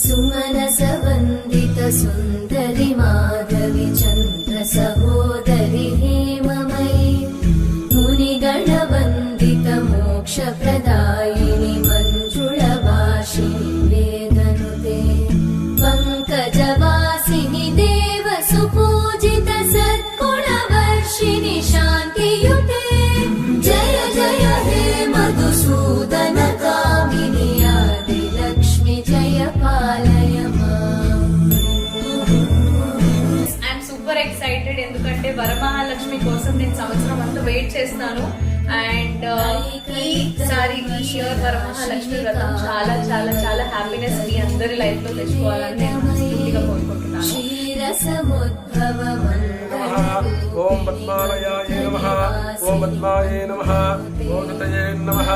सुमनसवन्दित सुन्दरि माधवि चन्द्र सहोदरि हेममयि मुनिगणवन्दित मोक्षप्रदायिनि मञ्जुळभाषिणि वेदनुते पङ्कजवासिनि देव सुपूजित सद्गुणवर्षिणि शान्तियुते जय जय हे मधुसूदन कामिनि आदिलक्ष्मि जय पालय ఐఎమ్ సూపర్ ఎక్సైటెడ్ ఎందుకంటే వరమహాలక్ష్మి కోసం నేను సంవత్సరం అంతా వెయిట్ చేస్తాను. అండ్ ఈసారి ఈ ఇయర్ వరమహాలక్ష్మి వ్రతం చాలా చాలా చాలా హ్యాపీనెస్ మీ అందరి లైఫ్ లో తెచ్చుకోవాలని నేను మనస్ఫూర్తిగా కోరుకుంటున్నాను. ఓం పద్మాలయాయ నమః, ఓం పద్మాయే నమః, ఓం తతయే నమః.